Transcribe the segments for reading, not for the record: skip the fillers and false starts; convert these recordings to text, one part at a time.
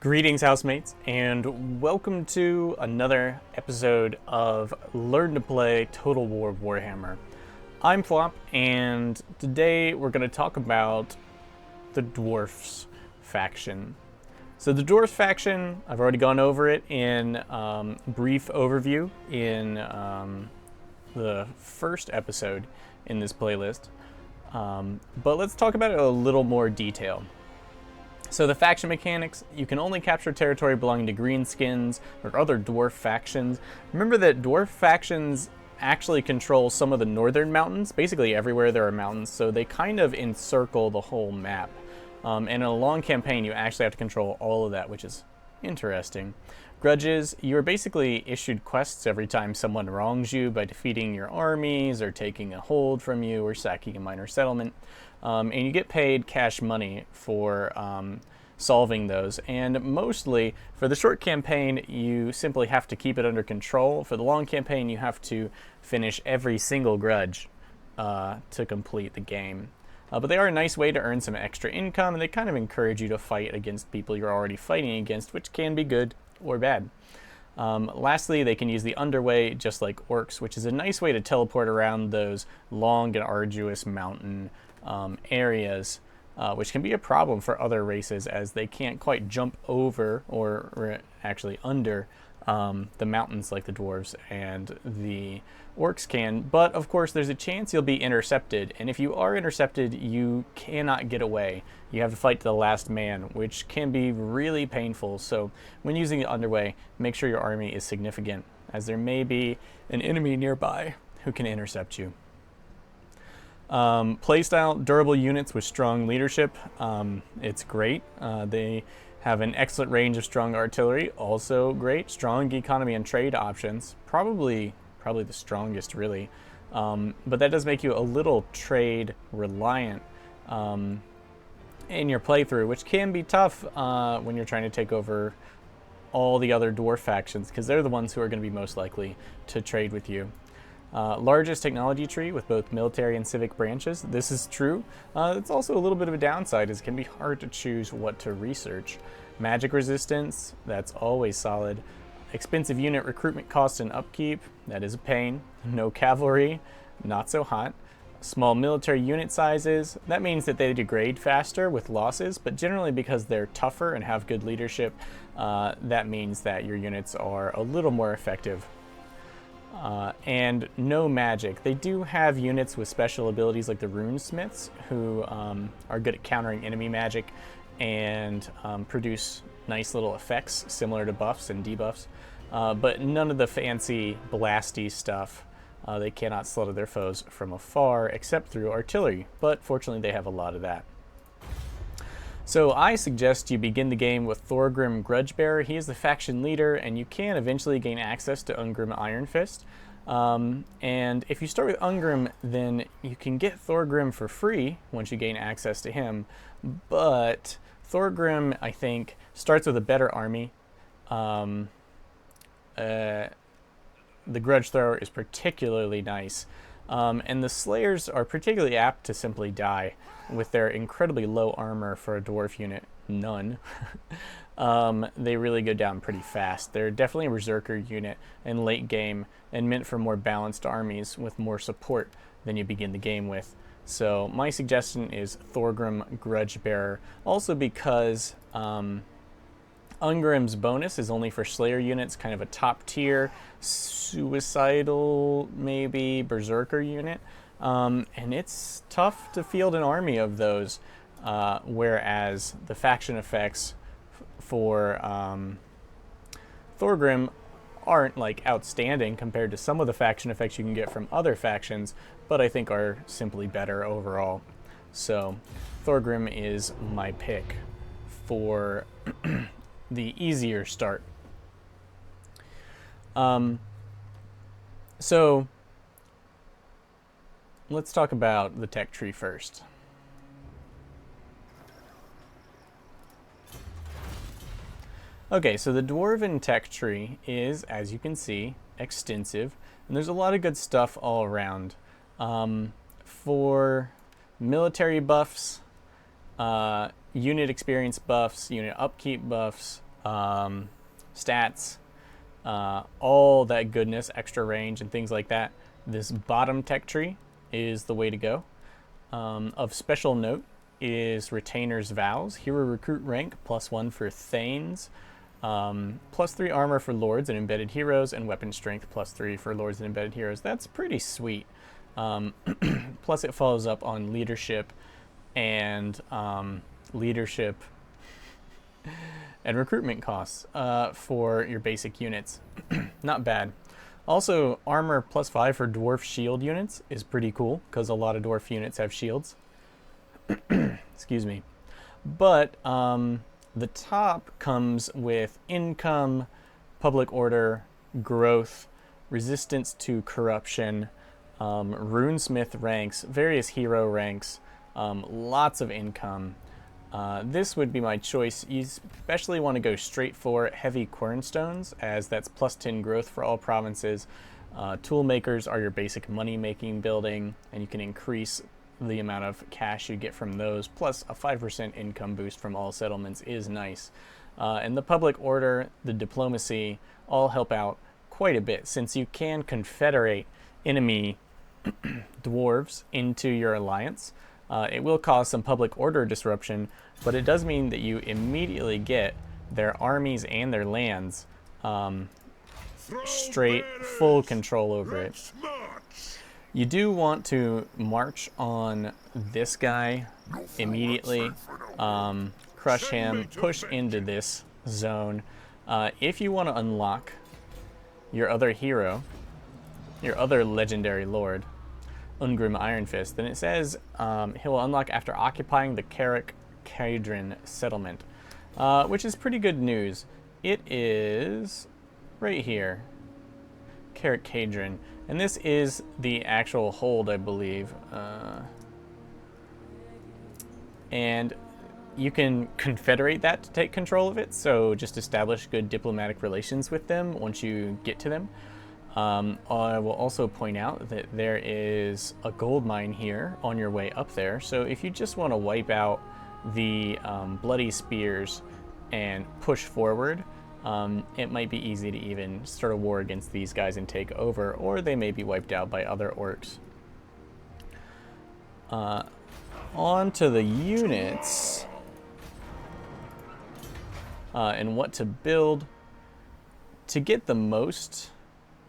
Greetings, housemates, and welcome to another episode of Learn to Play Total War Warhammer. I'm Phwop, and today we're going to talk about the Dwarfs faction. So the Dwarfs faction, I've already gone over it in brief overview in the first episode in this playlist, but let's talk about it in a little more detail. So the faction mechanics, you can only capture territory belonging to greenskins or other dwarf factions. Remember that dwarf factions actually control some of the northern mountains, basically everywhere there are mountains, so they kind of encircle the whole map. And in a long campaign, you actually have to control all of that, which is interesting. Grudges, you're basically issued quests every time someone wrongs you by defeating your armies or taking a hold from you or sacking a minor settlement. And you get paid cash money for solving those. And mostly, for the short campaign, you simply have to keep it under control. For the long campaign, you have to finish every single grudge to complete the game. But they are a nice way to earn some extra income, and they kind of encourage you to fight against people you're already fighting against, which can be good or bad. Lastly, they can use the underway just like orcs, which is a nice way to teleport around those long and arduous mountain areas, which can be a problem for other races as they can't quite jump over or actually under the mountains like the dwarves and the orcs can. But of course there's a chance you'll be intercepted, and if you are intercepted you cannot get away. You have to fight to the last man, which can be really painful. So when using the underway, make sure your army is significant, as there may be an enemy nearby who can intercept you. Playstyle, durable units with strong leadership. It's great. They have an excellent range of strong artillery, also great. Strong economy and trade options, probably the strongest really. But that does make you a little trade reliant in your playthrough, which can be tough when you're trying to take over all the other dwarf factions, because they're the ones who are going to be most likely to trade with you. Largest technology tree with both military and civic branches. This is true. It's also a little bit of a downside, as it can be hard to choose what to research. Magic resistance, that's always solid. Expensive unit recruitment cost and upkeep, that is a pain. No cavalry, not so hot. Small military unit sizes, that means that they degrade faster with losses, but generally because they're tougher and have good leadership, that means that your units are a little more effective. And no magic. They do have units with special abilities like the runesmiths, who are good at countering enemy magic and produce nice little effects similar to buffs and debuffs, but none of the fancy blasty stuff. They cannot slaughter their foes from afar except through artillery, but fortunately they have a lot of that. So I suggest you begin the game with Thorgrim Grudgebearer. He is the faction leader, and you can eventually gain access to Ungrim Ironfist. And if you start with Ungrim, then you can get Thorgrim for free once you gain access to him. But Thorgrim, I think, starts with a better army. The Grudge Thrower is particularly nice. And the Slayers are particularly apt to simply die with their incredibly low armor for a dwarf unit. None. They really go down pretty fast. They're definitely a berserker unit in late game and meant for more balanced armies with more support than you begin the game with. So my suggestion is Thorgrim Grudgebearer, also because Ungrim's bonus is only for Slayer units, kind of a top tier, suicidal, maybe, berserker unit. And it's tough to field an army of those, whereas the faction effects for Thorgrim aren't like outstanding compared to some of the faction effects you can get from other factions, but I think are simply better overall. So Thorgrim is my pick for the easier start. So let's talk about the tech tree first. Okay, so the Dwarven tech tree is, as you can see, extensive, and there's a lot of good stuff all around. For military buffs, unit experience buffs, unit upkeep buffs, stats, all that goodness, extra range and things like that, this bottom tech tree is the way to go. Of special note is Retainer's Vows, hero recruit rank, +1 for Thanes, +3 armor for lords and embedded heroes, and weapon strength +3 for lords and embedded heroes. That's pretty sweet. Plus it follows up on leadership and recruitment costs for your basic units. Not bad. Also, armor +5 for dwarf shield units is pretty cool because a lot of dwarf units have shields. Excuse me. But the top comes with income, public order, growth, resistance to corruption, runesmith ranks, various hero ranks, lots of income. This would be my choice. You especially want to go straight for heavy quernstones, as that's +10 growth for all provinces. Tool makers are your basic money making building, and you can increase the amount of cash you get from those, plus a 5% income boost from all settlements is nice. And the public order, the diplomacy, all help out quite a bit, since you can confederate enemy dwarves into your alliance. It will cause some public order disruption, but it does mean that you immediately get their armies and their lands straight, full control over it. You do want to march on this guy immediately, crush him, push into this zone. If you want to unlock your other hero, your other legendary lord, Ungrim Ironfist, then it says he will unlock after occupying the Carrick Cadron settlement, which is pretty good news. It is right here, Carrick Cadron, and this is the actual hold, I believe. And you can confederate that to take control of it, so just establish good diplomatic relations with them once you get to them. I will also point out that there is a gold mine here on your way up there, so if you just want to wipe out the bloody spears and push forward, it might be easy to even start a war against these guys and take over, or they may be wiped out by other orcs. On to the units and what to build. To get the most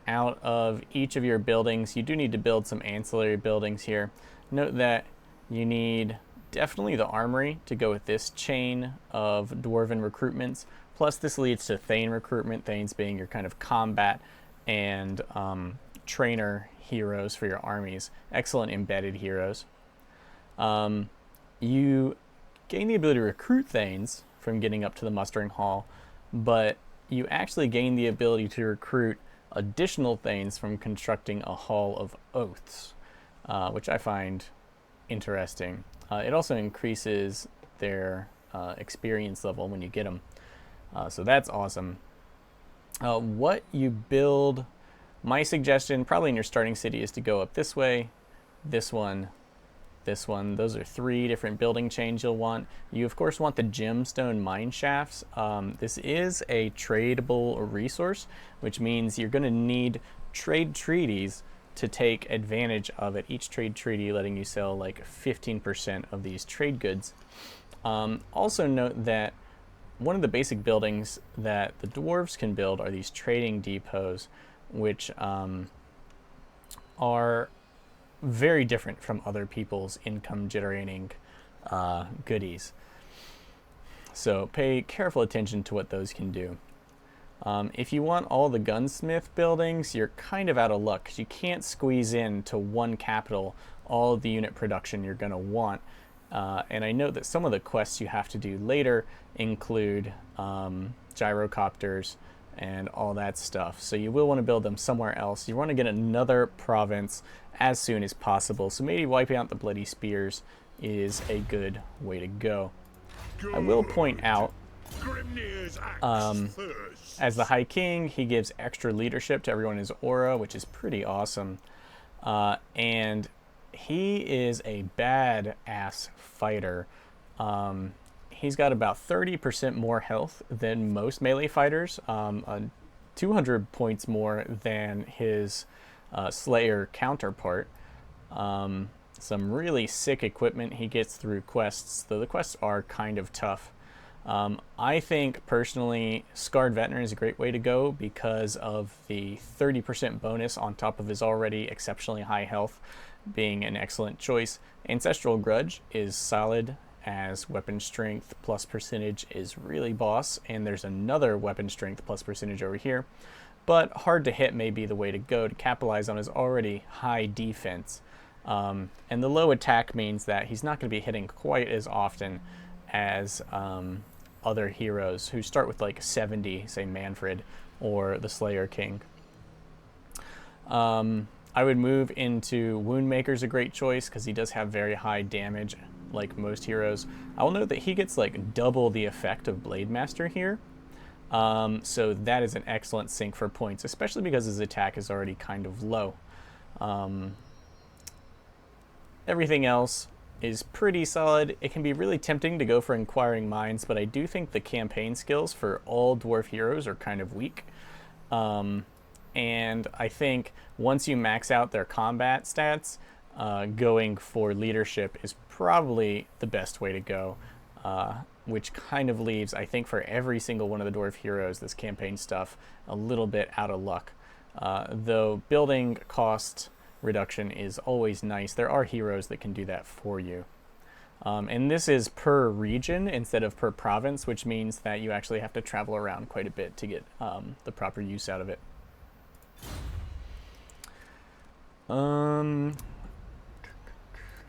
out of each of your buildings, you do need to build some ancillary buildings here. Note that you need definitely the armory to go with this chain of dwarven recruitments. Plus this leads to Thane recruitment, Thanes being your kind of combat and trainer heroes for your armies. Excellent embedded heroes. You gain the ability to recruit Thanes from getting up to the mustering hall, but you actually gain the ability to recruit additional Thanes from constructing a Hall of Oaths, which I find interesting. It also increases their experience level when you get them, so that's awesome. What you build, my suggestion probably in your starting city is to go up this way, this one, this one. Those are 3 different building chains you'll want. You of course want the gemstone mine shafts. This is a tradable resource, which means you're going to need trade treaties to take advantage of it. Each trade treaty letting you sell like 15% of these trade goods. Also note that one of the basic buildings that the dwarves can build are these trading depots, which are very different from other people's income generating goodies. So pay careful attention to what those can do. If you want all the gunsmith buildings, you're kind of out of luck, because you can't squeeze into one capital all of the unit production you're going to want. And I know that some of the quests you have to do later include gyrocopters and all that stuff. So you will want to build them somewhere else. You want to get another province as soon as possible. So maybe wiping out the bloody spears is a good way to go. I will point out, as the High King, he gives extra leadership to everyone in his aura, which is pretty awesome. And he is a badass fighter. he's got about 30% more health than most melee fighters, 200 points more than his Slayer counterpart. Some really sick equipment he gets through quests, though the quests are kind of tough. I think personally Scarred Veteran is a great way to go because of the 30% bonus on top of his already exceptionally high health being an excellent choice. Ancestral Grudge is solid, as weapon strength plus percentage is really boss, and there's another weapon strength plus percentage over here, but hard to hit may be the way to go to capitalize on his already high defense. And the low attack means that he's not going to be hitting quite as often as other heroes who start with like 70, say Manfred or the Slayer King. I would move into Woundmaker's a great choice because he does have very high damage like most heroes. I will note that he gets like double the effect of Blade Master here. So that is an excellent sync for points, especially because his attack is already kind of low. Everything else is pretty solid. It can be really tempting to go for Inquiring Minds, but I do think the campaign skills for all dwarf heroes are kind of weak. And I think once you max out their combat stats, going for leadership is probably the best way to go, which kind of leaves, I think, for every single one of the dwarf heroes, this campaign stuff a little bit out of luck. Though building cost reduction is always nice. There are heroes that can do that for you. And this is per region instead of per province, which means that you actually have to travel around quite a bit to get the proper use out of it.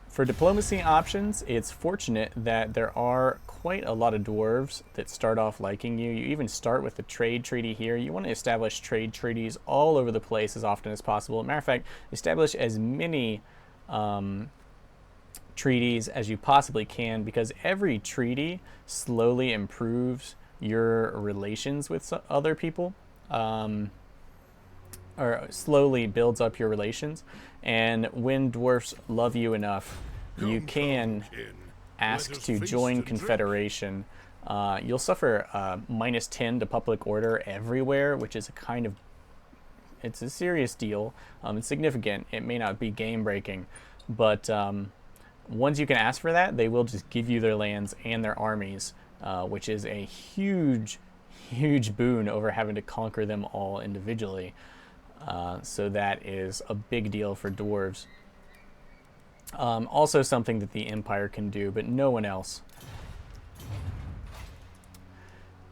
For diplomacy options, it's fortunate that there are quite a lot of dwarves that start off liking you. You even start with the trade treaty here. You want to establish trade treaties all over the place as often as possible. Matter of fact, establish as many treaties as you possibly can, because every treaty slowly improves your relations with other people. Or slowly builds up your relations, and when dwarfs love you enough, you can ask to join Confederation. You'll suffer -10 to public order everywhere, which is a kind of, it's a serious deal. It's significant. It may not be game breaking, but once you can ask for that, they will just give you their lands and their armies, which is a huge boon over having to conquer them all individually. So that is a big deal for dwarves. Also something that the Empire can do, but no one else.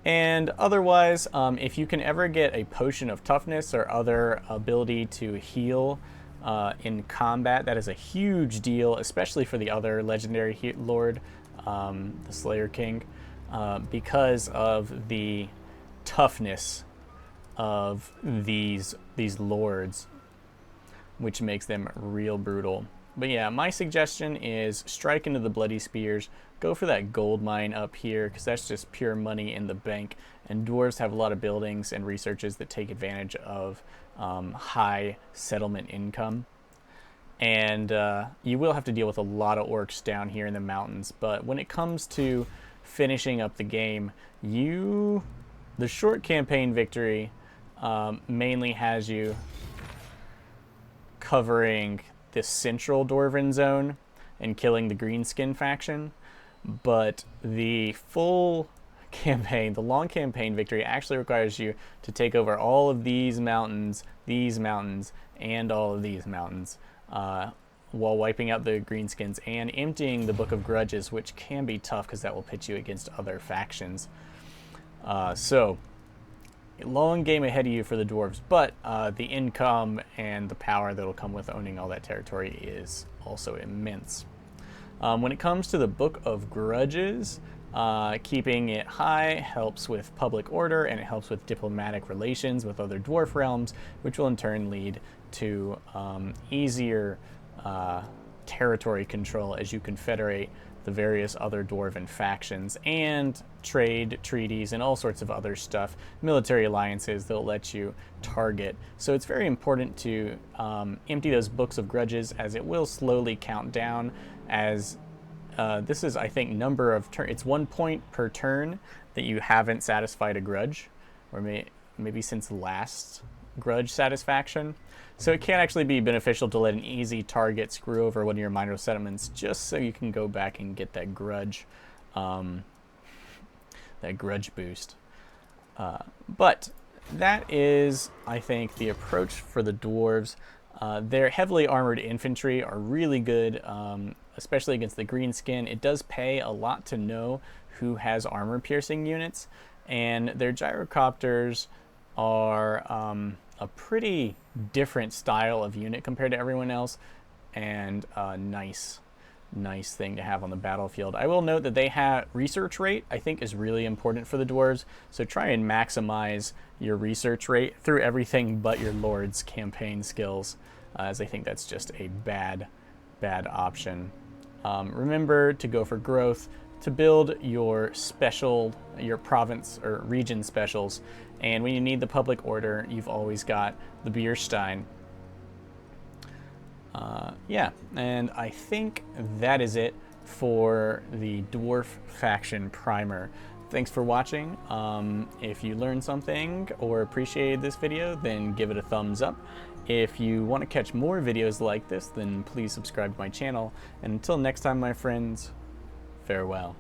And otherwise, if you can ever get a potion of toughness or other ability to heal in combat, that is a huge deal, especially for the other legendary lord, the Slayer King, because of the toughness of these lords, which makes them real brutal. But yeah, my suggestion is strike into the Bloody Spears, go for that gold mine up here, because that's just pure money in the bank, and dwarves have a lot of buildings and researches that take advantage of high settlement income. And you will have to deal with a lot of orcs down here in the mountains, but when it comes to finishing up the game, the short campaign victory mainly has you covering this central Dwarven zone and killing the Greenskin faction, but the full campaign, the long campaign victory, actually requires you to take over all of these mountains, and all of these mountains, while wiping out the Greenskins and emptying the Book of Grudges, which can be tough because that will pit you against other factions. So long game ahead of you for the dwarves, but the income and the power that'll come with owning all that territory is also immense. When it comes to the Book of Grudges, keeping it high helps with public order, and it helps with diplomatic relations with other dwarf realms, which will in turn lead to easier territory control as you confederate the various other dwarven factions, and trade treaties and all sorts of other stuff, military alliances that'll let you target. So it's very important to empty those Books of Grudges, as it will slowly count down as this is, I think, number of turn. It's 1 point per turn that you haven't satisfied a grudge, or maybe since last grudge satisfaction. So it can actually be beneficial to let an easy target screw over one of your minor settlements, just so you can go back and get that grudge boost. But that is, I think, the approach for the dwarves. Their heavily armored infantry are really good, especially against the green skin. It does pay a lot to know who has armor-piercing units, and their gyrocopters are a pretty different style of unit compared to everyone else, and a nice thing to have on the battlefield. I will note that they have research rate, I think, is really important for the dwarves, so try and maximize your research rate through everything but your lord's campaign skills, as I think that's just a bad option. Remember to go for growth, to build your province or region specials, and when you need the public order, you've always got the Bierstein. Yeah, and I think that is it for the Dwarf Faction Primer. Thanks for watching. If you learned something or appreciated this video, then give it a thumbs up. If you want to catch more videos like this, then please subscribe to my channel. And until next time, my friends, farewell.